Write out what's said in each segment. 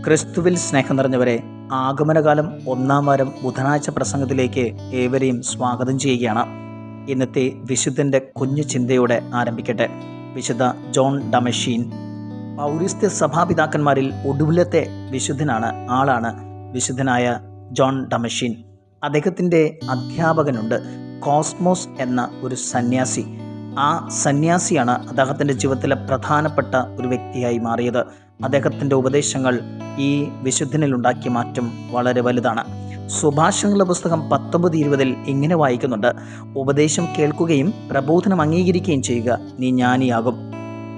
ക്രിസ്തുവിൽ സ്നേഹം നിറഞ്ഞവരെ, ആഗമനകാലം 1-ാം വാരം ബുധനാഴ്ച പ്രസംഗത്തിലേക്ക് ഏവരെയും സ്വാഗതം ചെയ്യുകയാണ്. ഇന്നത്തെ വിശുദ്ധൻ്റെ കുഞ്ഞു ചിന്തയോടെ ആരംഭിക്കട്ടെ. വിശുദ്ധ ജോൺ ഡമഷീൻ. പൗരസ്ത്യ സഭാപിതാക്കന്മാരിൽ ഒടുവിലത്തെ ആളാണ് വിശുദ്ധനായ ജോൺ ഡമഷീൻ. അദ്ദേഹത്തിൻ്റെ അധ്യാപകനുണ്ട്, കോസ്മോസ് എന്ന ഒരു സന്യാസി. ആ സന്യാസിയാണ് അദ്ദേഹത്തിൻ്റെ ജീവിതത്തിലെ പ്രധാനപ്പെട്ട ഒരു വ്യക്തിയായി മാറിയത്. അദ്ദേഹത്തിൻ്റെ ഉപദേശങ്ങൾ ഈ വിശുദ്ധനിൽ ഉണ്ടാക്കിയ മാറ്റം വളരെ വലുതാണ്. സുഭാഷങ്ങളുടെ പുസ്തകം 19:20 ഇങ്ങനെ വായിക്കുന്നുണ്ട്: ഉപദേശം കേൾക്കുകയും പ്രബോധനം അംഗീകരിക്കുകയും ചെയ്യുക, നീ ജ്ഞാനിയാകും.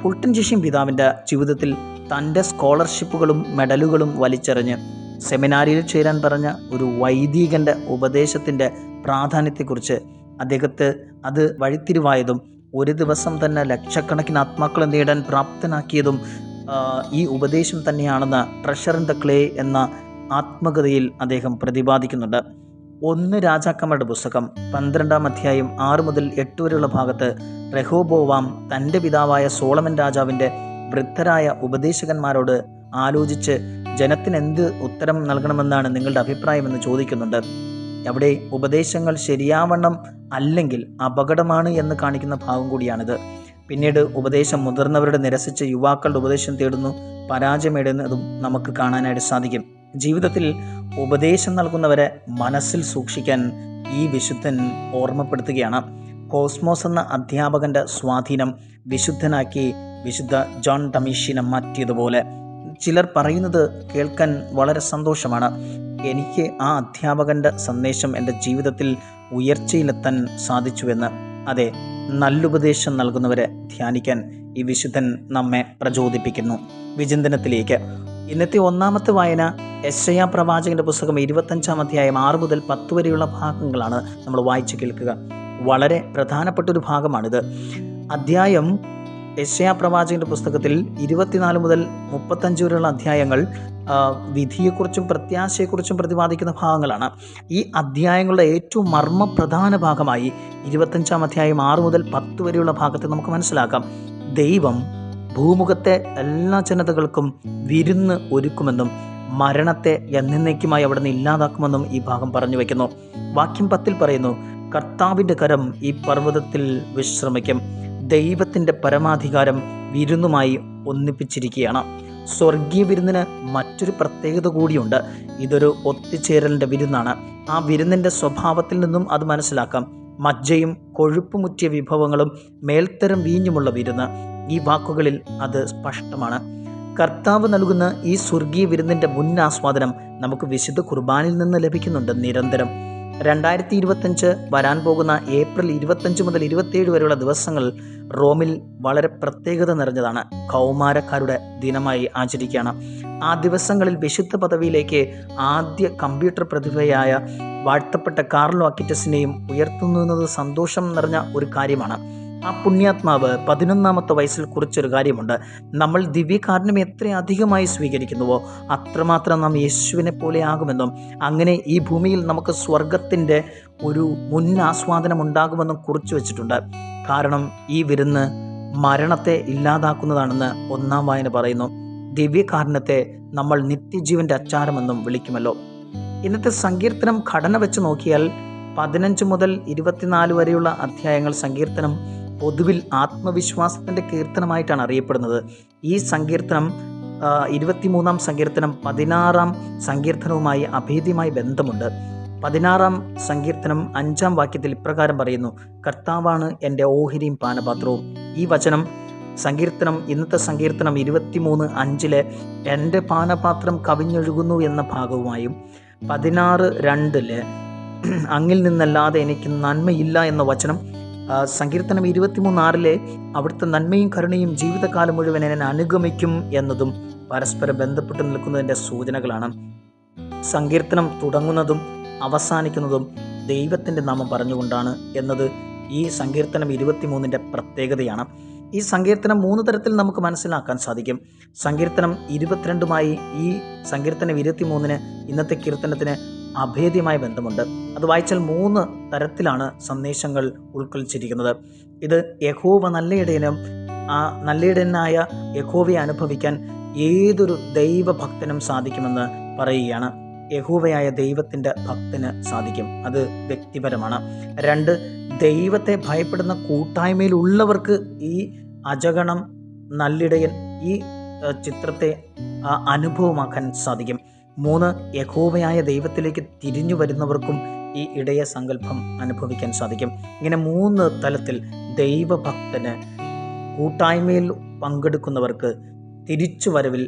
ഫുൾട്ടൻ ജിഷിൻ പിതാവിൻ്റെ ജീവിതത്തിൽ തൻ്റെ സ്കോളർഷിപ്പുകളും മെഡലുകളും വലിച്ചെറിഞ്ഞ് സെമിനാരിയിൽ ചേരാൻ പറഞ്ഞ ഒരു വൈദികൻ്റെ ഉപദേശത്തിൻ്റെ പ്രാധാന്യത്തെക്കുറിച്ച് അദ്ദേഹത്തെ അത് വഴിത്തിരിവായതും ഒരു ദിവസം തന്നെ ലക്ഷക്കണക്കിന് ആത്മാക്കളെ നേടാൻ പ്രാപ്തനാക്കിയതും ഈ ഉപദേശം തന്നെയാണെന്ന് ട്രഷർ ഇൻ ദ ക്ലേ എന്ന ആത്മകഥയിൽ അദ്ദേഹം പ്രതിപാദിക്കുന്നുണ്ട്. 1 രാജാക്കന്മാരുടെ പുസ്തകം 12-ാം അധ്യായം 6 മുതൽ 8 വരെയുള്ള ഭാഗത്ത് റെഹോബോവാം തൻ്റെ പിതാവായ സോളമൻ രാജാവിൻ്റെ വൃദ്ധരായ ഉപദേശകന്മാരോട് ആലോചിച്ച് ജനത്തിന് എന്ത് ഉത്തരം നൽകണമെന്നാണ് നിങ്ങളുടെ അഭിപ്രായമെന്ന് ചോദിക്കുന്നുണ്ട്. അവിടെ ഉപദേശങ്ങൾ ശരിയാവണ്ണം അല്ലെങ്കിൽ അപകടമാണ് എന്ന് കാണിക്കുന്ന ഭാഗം കൂടിയാണിത്. പിന്നീട് ഉപദേശം മുതിർന്നവരുടെ നിരസിച്ച് യുവാക്കളുടെ ഉപദേശം തേടുന്നു, പരാജയമിടുന്നതും നമുക്ക് കാണാനായിട്ട് സാധിക്കും. ജീവിതത്തിൽ ഉപദേശം നൽകുന്നവരെ മനസ്സിൽ സൂക്ഷിക്കാൻ ഈ വിശുദ്ധൻ ഓർമ്മപ്പെടുത്തുകയാണ്. കോസ്മോസ് എന്ന അധ്യാപകൻ്റെ സ്വാധീനം വിശുദ്ധനാക്കി വിശുദ്ധ ജോൺ ഡമഷീനെ മാറ്റിയതുപോലെ. ചിലർ പറയുന്നത് കേൾക്കാൻ വളരെ സന്തോഷമാണ്. എനിക്ക് ആ അധ്യാപകൻ്റെ സന്ദേശം എൻ്റെ ജീവിതത്തിൽ ഉയർച്ചയിലെത്താൻ സാധിച്ചുവെന്ന്. അതെ, നല്ലുപദേശം നൽകുന്നവരെ ധ്യാനിക്കാൻ ഈ വിശുദ്ധൻ നമ്മെ പ്രചോദിപ്പിക്കുന്നു. വിചിന്തനത്തിലേക്ക് ഇന്നത്തെ 1-ാമത്തെ വായന യെശയ്യാ പ്രവാചകന്റെ പുസ്തകം 25-ാം അധ്യായം 6 മുതൽ 10 വരെയുള്ള ഭാഗങ്ങളാണ് നമ്മൾ വായിച്ചു കേൾക്കുക. വളരെ പ്രധാനപ്പെട്ട ഒരു ഭാഗമാണിത്. അധ്യായം യെശയ്യാ പ്രവാചകന്റെ പുസ്തകത്തിൽ 24 മുതൽ 35 വരെയുള്ള അധ്യായങ്ങൾ വിധിയെക്കുറിച്ചും പ്രത്യാശയെക്കുറിച്ചും പ്രതിപാദിക്കുന്ന ഭാഗങ്ങളാണ്. ഈ അധ്യായങ്ങളുടെ ഏറ്റവും മർമ്മപ്രധാന ഭാഗമായി 25-ാം അധ്യായം 6 മുതൽ 10 വരെയുള്ള ഭാഗത്ത് നമുക്ക് മനസ്സിലാക്കാം, ദൈവം ഭൂമുഖത്തെ എല്ലാ ജനതകൾക്കും വിരുന്ന് ഒരുക്കുമെന്നും മരണത്തെ എന്നേക്കുമായി അവിടെ നിന്ന് ഇല്ലാതാക്കുമെന്നും ഈ ഭാഗം പറഞ്ഞു വയ്ക്കുന്നു. വാക്യം 10 പറയുന്നു: കർത്താവിൻ്റെ കരം ഈ പർവ്വതത്തിൽ വിശ്രമിക്കും, ദൈവത്തിൻ്റെ പരമാധികാരം വിരുന്നുമായി ഒന്നിപ്പിച്ചിരിക്കുകയാണ്. സ്വർഗീയ വിരുന്നിന് മറ്റൊരു പ്രത്യേകത കൂടിയുണ്ട്. ഇതൊരു ഒത്തുചേരലിൻ്റെ വിരുന്നാണ്. ആ വിരുന്നിൻ്റെ സ്വഭാവത്തിൽ നിന്നും അത് മനസ്സിലാക്കാം. മജ്ജയും കൊഴുപ്പുമുറ്റിയ വിഭവങ്ങളും മേൽത്തരം വീഞ്ഞുമുള്ള വിരുന്ന്. ഈ വാക്കുകളിൽ അത് സ്പഷ്ടമാണ്. കർത്താവ് നൽകുന്ന ഈ സ്വർഗീയ വിരുന്നിൻ്റെ മുന്നാസ്വാദനം നമുക്ക് വിശുദ്ധ കുർബാനിൽ നിന്ന് ലഭിക്കുന്നുണ്ട് നിരന്തരം. 2025 വരാൻ പോകുന്ന ഏപ്രിൽ 25 മുതൽ 27 വരെയുള്ള ദിവസങ്ങൾ റോമിൽ വളരെ പ്രത്യേകത നിറഞ്ഞതാണ്. കൗമാരക്കാരുടെ ദിനമായി ആചരിക്കുകയാണ്. ആ ദിവസങ്ങളിൽ വിശുദ്ധ പദവിയിലേക്ക് ആദ്യ കമ്പ്യൂട്ടർ പ്രതിഭയായ വാഴ്ത്തപ്പെട്ട കാർലോ അക്വിറ്റസിനെയും ഉയർത്തുന്നത് സന്തോഷം നിറഞ്ഞ ഒരു കാര്യമാണ്. ആ പുണ്യാത്മാവ് 11-ാമത്തെ വയസ്സിൽ കുറിച്ചൊരു കാര്യമുണ്ട്: നമ്മൾ ദിവ്യകാരുണ്യം എത്ര അധികമായി സ്വീകരിക്കുന്നുവോ അത്രമാത്രം നാം യേശുവിനെ പോലെ ആകുമെന്നും അങ്ങനെ ഈ ഭൂമിയിൽ നമുക്ക് സ്വർഗത്തിൻ്റെ ഒരു മുന്നാസ്വാദനം ഉണ്ടാകുമെന്നും കുറിച്ചു വച്ചിട്ടുണ്ട്. കാരണം ഈ വിരുന്ന് മരണത്തെ ഇല്ലാതാക്കുന്നതാണെന്ന് 1-ാം വായന പറയുന്നു. ദിവ്യകാരുണ്യത്തെ നമ്മൾ നിത്യജീവൻ്റെ അച്ചാരമെന്നും വിളിക്കുമല്ലോ. ഇന്നത്തെ സങ്കീർത്തനം ഘടന വെച്ച് നോക്കിയാൽ 15 മുതൽ 24 വരെയുള്ള അധ്യായങ്ങൾ സങ്കീർത്തനം പൊതുവിൽ ആത്മവിശ്വാസത്തിൻ്റെ കീർത്തനമായിട്ടാണ് അറിയപ്പെടുന്നത്. ഈ സങ്കീർത്തനം 23-ാം സങ്കീർത്തനം 16-ാം സങ്കീർത്തനവുമായി അഭേദ്യമായി ബന്ധമുണ്ട്. 16-ാം സങ്കീർത്തനം 5-ാം വാക്യത്തിൽ ഇപ്രകാരം പറയുന്നു: കർത്താവാണ് എൻ്റെ ഓഹരിയും പാനപാത്രവും. ഈ വചനം ഇന്നത്തെ സങ്കീർത്തനം 23:5 എൻ്റെ പാനപാത്രം കവിഞ്ഞൊഴുകുന്നു എന്ന ഭാഗവുമായും 16:2 അങ്ങിൽ നിന്നല്ലാതെ എനിക്ക് നന്മയില്ല എന്ന വചനം സങ്കീർത്തനം 23:6 അവിടുത്തെ നന്മയും കരുണയും ജീവിതകാലം മുഴുവൻ എന്നെ അനുഗമിക്കും എന്നതും പരസ്പരം ബന്ധപ്പെട്ട് നിൽക്കുന്നതിൻ്റെ സൂചനകളാണ്. സങ്കീർത്തനം തുടങ്ങുന്നതും അവസാനിക്കുന്നതും ദൈവത്തിൻ്റെ നാമം പറഞ്ഞുകൊണ്ടാണ് എന്നത് ഈ സങ്കീർത്തനം 23-ന്റെ പ്രത്യേകതയാണ്. ഈ സങ്കീർത്തനം 3 തരത്തിൽ നമുക്ക് മനസ്സിലാക്കാൻ സാധിക്കും. സങ്കീർത്തനം 22-മായി ഈ സങ്കീർത്തനം 23-ന് ഇന്നത്തെ കീർത്തനത്തിന് അഭേദ്യമായ ബന്ധമുണ്ട്. അത് വായിച്ചാൽ 3 തരത്തിലാണ് സന്ദേശങ്ങൾ ഉൾക്കൊള്ളിച്ചിരിക്കുന്നത്. ഇത് യഹോവ നല്ല ഇടയനും ആ നല്ലിടയനായ യഹോവയെ അനുഭവിക്കാൻ ഏതൊരു ദൈവഭക്തനും സാധിക്കുമെന്ന് പറയുകയാണ്. യഹോവയായ ദൈവത്തിൻ്റെ ഭക്തന് സാധിക്കും. അത് വ്യക്തിപരമാണ്. 2, ദൈവത്തെ ഭയപ്പെടുന്ന കൂട്ടായ്മയിലുള്ളവർക്ക് ഈ അജഗണം നല്ലിടയൻ ഈ ചിത്രത്തെ അനുഭവമാക്കാൻ സാധിക്കും. 3, യഹോവയായ ദൈവത്തിലേക്ക് തിരിഞ്ഞു വരുന്നവർക്കും ഈ ഇടയ സങ്കല്പം അനുഭവിക്കാൻ സാധിക്കും. ഇങ്ങനെ 3 തലത്തിൽ ദൈവഭക്തന്, കൂട്ടായ്മയിൽ പങ്കെടുക്കുന്നവർക്ക്, തിരിച്ചു വരവിൽ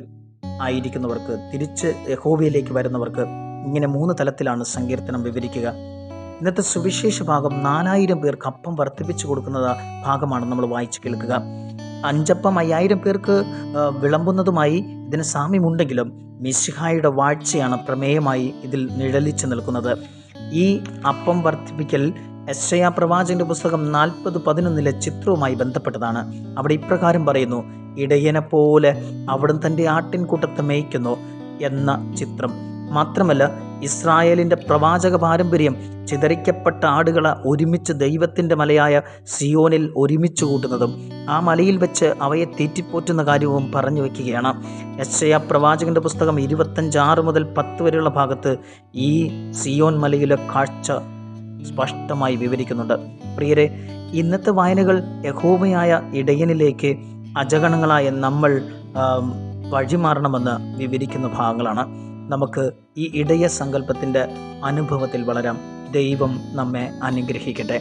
ആയിരിക്കുന്നവർക്ക്, തിരിച്ച് യഹോവയിലേക്ക് വരുന്നവർക്ക്, ഇങ്ങനെ 3 തലത്തിലാണ് സങ്കീർത്തനം വിവരിക്കുക. ഇന്നത്തെ സുവിശേഷ ഭാഗം 4000 പേർക്ക് അപ്പം വർദ്ധിപ്പിച്ചു കൊടുക്കുന്ന ഭാഗമാണ് നമ്മൾ വായിച്ചു കേൾക്കുക. 5 അപ്പം 5000 പേർക്ക് വിളമ്പുന്നതുമായി ഇതിന് സാമ്യമുണ്ടെങ്കിലും മിശിഹായുടെ വാഴ്ചയാണ് പ്രമേയമായി ഇതിൽ നിഴലിച്ചു നിൽക്കുന്നത്. ഈ അപ്പം വർദ്ധിപ്പിക്കൽ യെശയ്യാ പ്രവാചകന്റെ പുസ്തകം 40:11 ചിത്രവുമായി ബന്ധപ്പെട്ടതാണ്. അവിടെ ഇപ്രകാരം പറയുന്നു: ഇടയനെ പോലെ അവിടുന്ന് തൻ്റെ ആട്ടിൻകൂട്ടത്തെ മേയ്ക്കുന്നു എന്ന ചിത്രം. മാത്രമല്ല, ഇസ്രായേലിൻ്റെ പ്രവാചക പാരമ്പര്യം ചിതറിക്കപ്പെട്ട ആടുകളെ ഒരുമിച്ച് ദൈവത്തിൻ്റെ മലയായ സിയോനിൽ ഒരുമിച്ച് കൂട്ടുന്നതും ആ മലയിൽ വെച്ച് അവയെ തീറ്റിപ്പോറ്റുന്ന കാര്യവും പറഞ്ഞു വയ്ക്കുകയാണ്. യെശയ്യാ പ്രവാചകന്റെ പുസ്തകം 25:6 മുതൽ 10 വരെയുള്ള ഭാഗത്ത് ഈ സിയോൻ മലയിലെ കാഴ്ച സ്പഷ്ടമായി വിവരിക്കുന്നുണ്ട്. പ്രിയരെ, ഇന്നത്തെ വായനകൾ യഹോവയായ ഇടയനിലേക്ക് അജഗണങ്ങളായ നമ്മൾ വഴിമാറണമെന്ന് വിവരിക്കുന്ന ഭാഗങ്ങളാണ്. നമുക്ക് ഈ ഇടയ സങ്കല്പത്തിൻ്റെ അനുഭവത്തിൽ വളരാം. ദൈവം നമ്മെ അനുഗ്രഹിക്കട്ടെ.